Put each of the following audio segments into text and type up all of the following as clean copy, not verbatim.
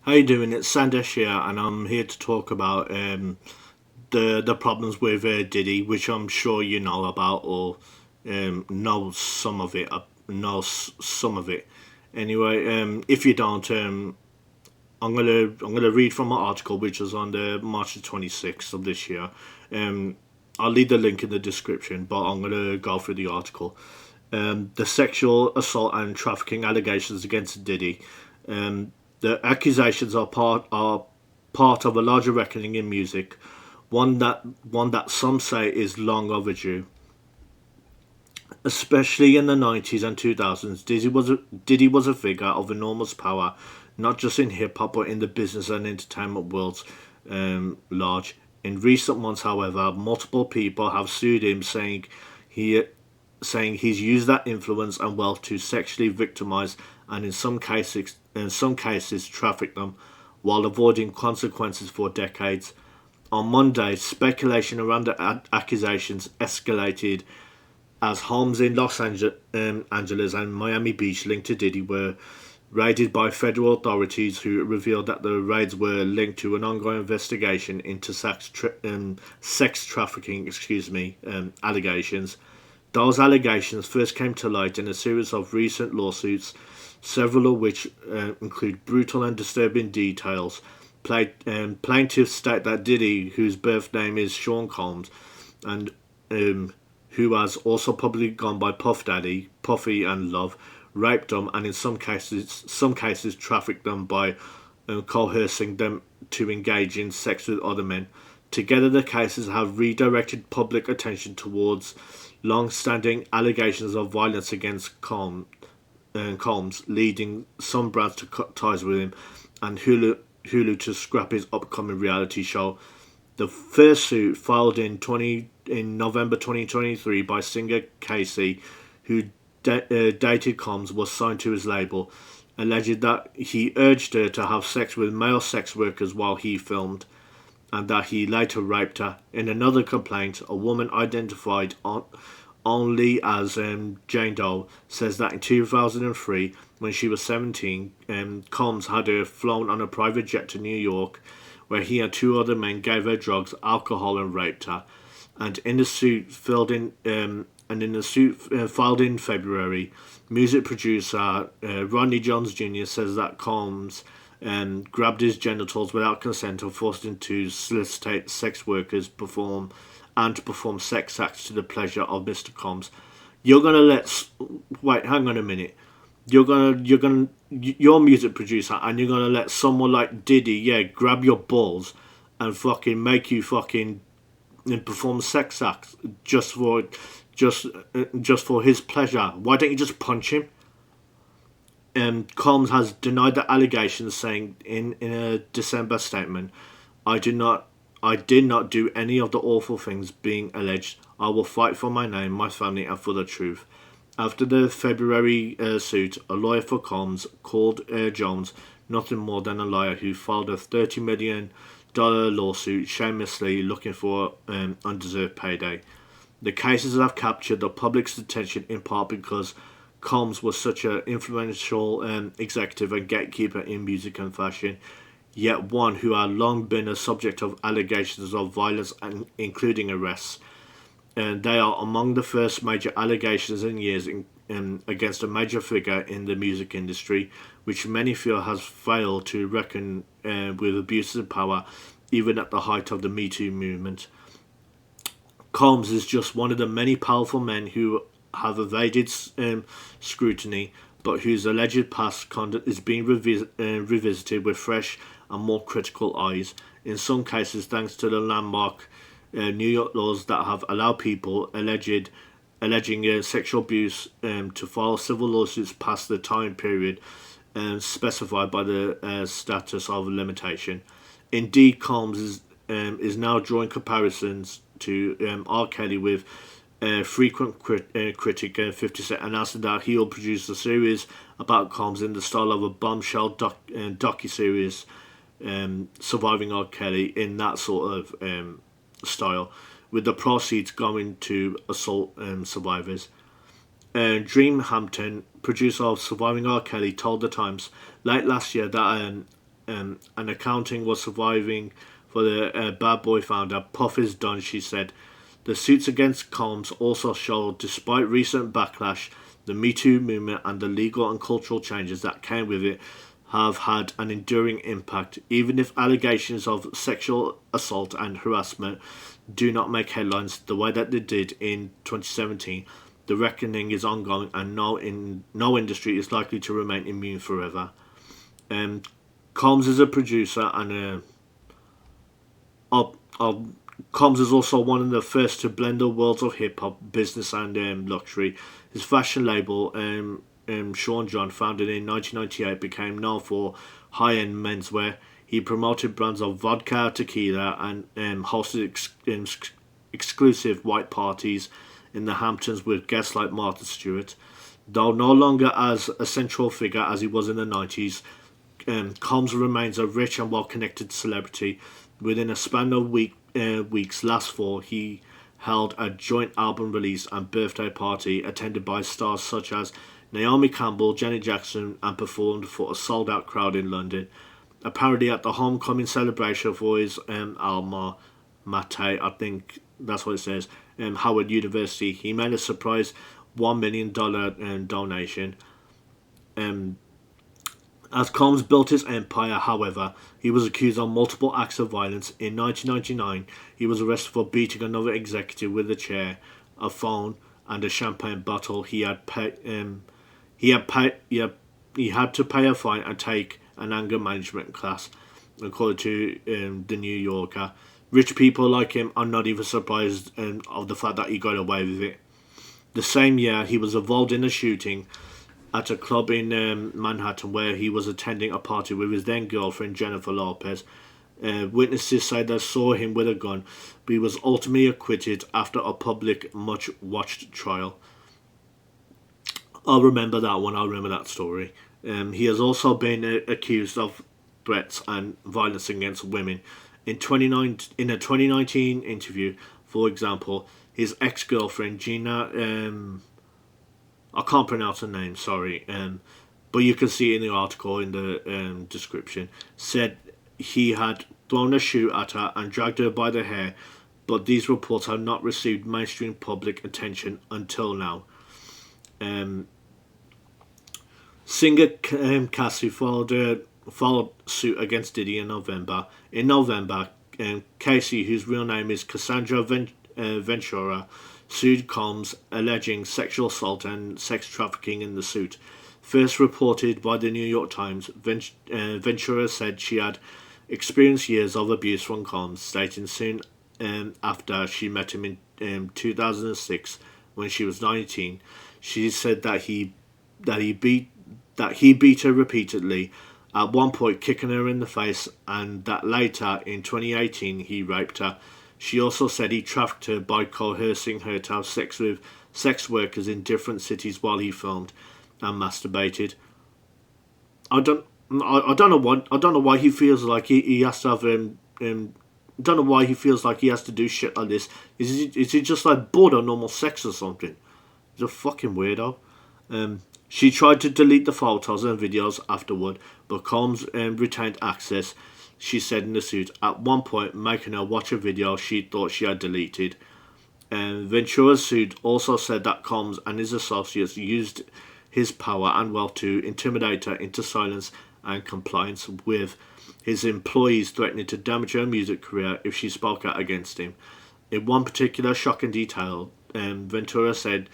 How you doing? It's Sandesh here, and I'm here to talk about the problems with Diddy, which I'm sure you know about or know some of it. Some of it. Anyway, if you don't, I'm gonna read from an article which was on the March the 26th of this year. Um, I'll leave the link in the description, but I'm gonna go through the article. The sexual assault and trafficking allegations against Diddy. Um, the accusations are part of a larger reckoning in music, one that some say is long overdue. Especially in the 90s and 2000s, Diddy was a figure of enormous power, not just in hip hop but in the business and entertainment worlds large. In recent months, however, multiple people have sued him, he saying he's used that influence and wealth to sexually victimize and in some cases traffic them while avoiding consequences for decades. On Monday, speculation around the accusations escalated as homes in Los Angeles and Miami Beach linked to Diddy were raided by federal authorities who revealed that the raids were linked to an ongoing investigation into sex trafficking allegations. Those allegations first came to light in a series of recent lawsuits, several of which include brutal and disturbing details. Plaintiffs state that Diddy, whose birth name is Sean Combs, and who has also publicly gone by Puff Daddy, Puffy, and Love, raped them and in some cases trafficked them by coercing them to engage in sex with other men. Together, the cases have redirected public attention towards long-standing allegations of violence against Combs, leading some brands to cut ties with him, and Hulu to scrap his upcoming reality show. The first suit, filed in November 2023 by singer Casey, who dated Combs, was signed to his label, alleged that he urged her to have sex with male sex workers while he filmed, and that he later raped her. In another complaint, a woman identified only as Jane Doe says that in 2003, when she was 17, Combs had her flown on a private jet to New York, where he and two other men gave her drugs, alcohol, and raped her. And in the suit filed in February, music producer Rodney Jones Jr. says that Combs grabbed his genitals without consent and forced him to solicitate sex workers to perform sex acts to the pleasure of Mr. Combs. You're gonna wait? Hang on a minute. You're a music producer, and you're gonna let someone like Diddy, yeah, grab your balls and fucking make you fucking and perform sex acts just just for his pleasure. Why don't you just punch him? Combs has denied the allegations, saying in a December statement, I did not do any of the awful things being alleged. I will fight for my name, my family, and for the truth." After the February suit, a lawyer for Combs called Jones nothing more than a liar who filed a $30 million lawsuit shamelessly looking for undeserved payday. The cases have captured the public's attention in part because Combs was such an influential executive and gatekeeper in music and fashion, yet one who had long been a subject of allegations of violence and including arrests. And they are among the first major allegations in years against a major figure in the music industry, which many feel has failed to reckon with abuses of power, even at the height of the Me Too movement. Combs is just one of the many powerful men who have evaded scrutiny, but whose alleged past conduct is being revisited with fresh and more critical eyes, in some cases thanks to the landmark New York laws that have allowed people alleging sexual abuse to file civil lawsuits past the time period specified by the status of limitation. Indeed, Combs is now drawing comparisons to R. Kelly, with frequent critic 50 Cent announcing that he'll produce a series about Combs in the style of a bombshell docu-series, Surviving R. Kelly, in that sort of style, with the proceeds going to assault survivors. Dream Hampton, producer of Surviving R. Kelly, told The Times late last year that and accounting was surviving for the Bad Boy founder. Puff is done, she said. The suits against Combs also showed, despite recent backlash, the Me Too movement and the legal and cultural changes that came with it have had an enduring impact. Even if allegations of sexual assault and harassment do not make headlines the way that they did in 2017, the reckoning is ongoing, and no industry is likely to remain immune forever. Combs is a producer and Combs is also one of the first to blend the worlds of hip hop, business, and luxury. His fashion label, Sean John, founded in 1998, became known for high-end menswear. He promoted brands of vodka, tequila, and hosted exclusive white parties in the Hamptons with guests like Martha Stewart. Though no longer as a central figure as he was in the 90s, Combs remains a rich and well-connected celebrity. Within a span of weeks last fall, he held a joint album release and birthday party attended by stars such as Naomi Campbell, Janet Jackson, and performed for a sold-out crowd in London. Apparently at the homecoming celebration for his alma mater, I think that's what it says, Howard University, he made a surprise $1 million donation. As Combs built his empire, however, he was accused of multiple acts of violence. In 1999, he was arrested for beating another executive with a chair, a phone, and a champagne bottle. He had to pay a fine and take an anger management class, according to the New Yorker. Rich people like him are not even surprised of the fact that he got away with it. The same year, he was involved in a shooting at a club in Manhattan where he was attending a party with his then girlfriend Jennifer Lopez. Witnesses say they saw him with a gun, but he was ultimately acquitted after a public, much-watched trial. I'll remember that one. I'll remember that story. He has also been accused of threats and violence against women. In a 2019 interview, for example, his ex-girlfriend Gina, I can't pronounce her name, sorry, but you can see it in the article in the description, said he had thrown a shoe at her and dragged her by the hair, but these reports have not received mainstream public attention until now. Singer Cassie followed suit against Diddy in November. In November, Casey, whose real name is Cassandra Ventura, sued Combs, alleging sexual assault and sex trafficking in the suit. First reported by the New York Times, Ventura said she had experienced years of abuse from Combs, stating soon after she met him in 2006 when she was 19. She said that he beat her repeatedly, at one point kicking her in the face, and that later in 2018 he raped her. She also said he trafficked her by coercing her to have sex with sex workers in different cities while he filmed and masturbated. I don't know why he feels like he has to have don't know why he feels like he has to do shit like this. Is he just like bored of normal sex or something? He's a fucking weirdo. She tried to delete the photos and videos afterward, but Combs retained access, she said in the suit, at one point making her watch a video she thought she had deleted. Ventura's suit also said that Combs and his associates used his power and wealth to intimidate her into silence and compliance, with his employees threatening to damage her music career if she spoke out against him. In one particular shocking detail, Ventura said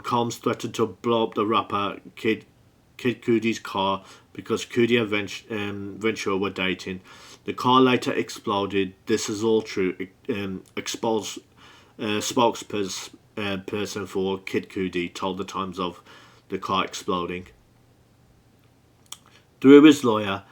Combs threatened to blow up the rapper Kid Cudi's car because Cudi and Ventura were dating. The car later exploded. This is all true. Exposed spokesperson for Kid Cudi told the Times of the car exploding. Through his lawyer,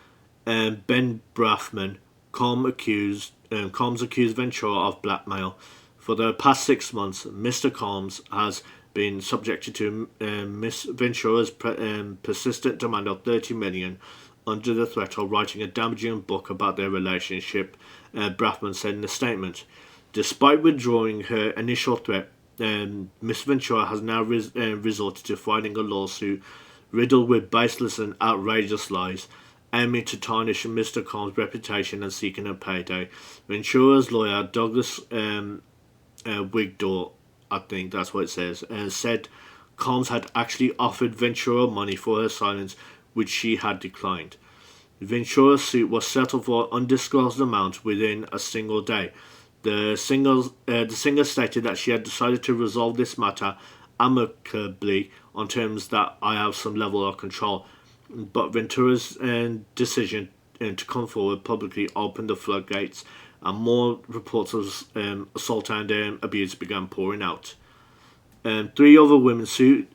Ben Brafman, Combs accused Ventura of blackmail. For the past 6 months, Mr. Combs has been subjected to Miss Ventura's persistent demand of $30 million under the threat of writing a damaging book about their relationship, Brafman said in a statement. Despite withdrawing her initial threat, Miss Ventura has now resorted to filing a lawsuit riddled with baseless and outrageous lies. aiming to tarnish Mr. Combs' reputation and seeking a payday. Ventura's lawyer, Douglas Wigdor, I think that's what it says, said Combs had actually offered Ventura money for her silence, which she had declined. Ventura's suit was settled for an undisclosed amount within a single day. The singer stated that she had decided to resolve this matter amicably on terms that I have some level of control. But Ventura's decision to come forward publicly opened the floodgates, and more reports of assault and abuse began pouring out. Three other women soon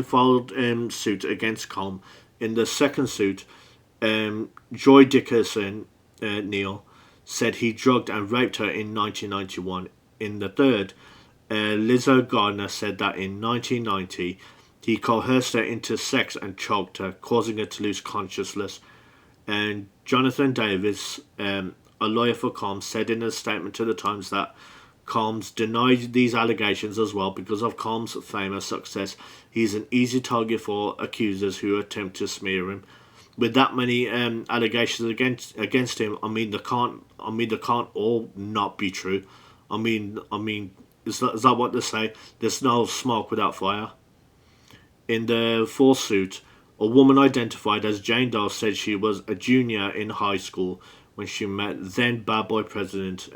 followed suit against Combs. In the second suit, Joy Dickerson Neal said he drugged and raped her in 1991. In the third, Lizzo Gardner said that in 1990 he coerced her into sex and choked her, causing her to lose consciousness. And Jonathan Davis, a lawyer for Combs, said in a statement to the Times that Combs denied these allegations as well. Because of Combs' famous success, he's an easy target for accusers who attempt to smear him. With that many allegations against him, they can't all not be true. Is that what they say? There's no smoke without fire. In the fourth suit, a woman identified as Jane Doe said she was a junior in high school when she met then Bad Boy president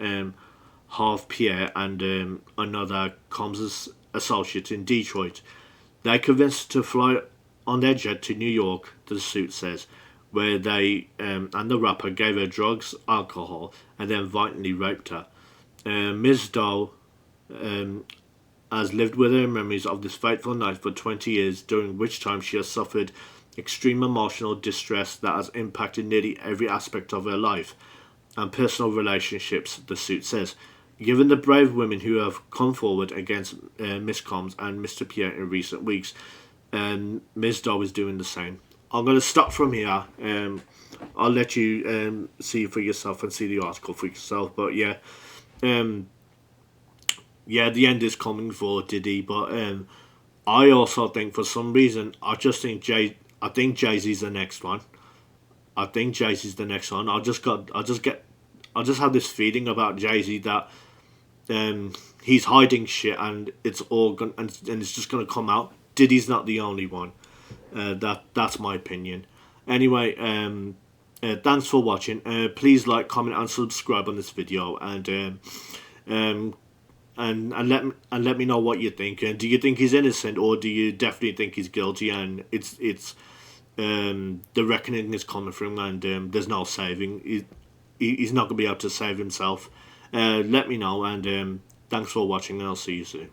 Harve Pierre and another Combs' associate in Detroit. They convinced her to fly on their jet to New York, the suit says, where they and the rapper gave her drugs, alcohol, and then violently raped her. Ms. Doe has lived with her memories of this fateful night for 20 years, during which time she has suffered extreme emotional distress that has impacted nearly every aspect of her life and personal relationships, the suit says. Given the brave women who have come forward against Miss Combs and Mr. Pierre in recent weeks, Ms. Doe is doing the same. I'm going to stop from here. I'll let you see for yourself and see the article for yourself. But yeah, the end is coming for Diddy. But I also think for some reason I think Jay-Z's the next one. I just have this feeling about Jay-Z that he's hiding shit and it's all and it's just gonna come out. Diddy's not the only one. That's my opinion. Anyway, thanks for watching. Please like, comment, and subscribe on this video, and let me know what you think. Do you think he's innocent, or do you definitely think he's guilty? And it's the reckoning is coming from, and there's no saving. He's not gonna be able to save himself. Let me know, and thanks for watching, and I'll see you soon.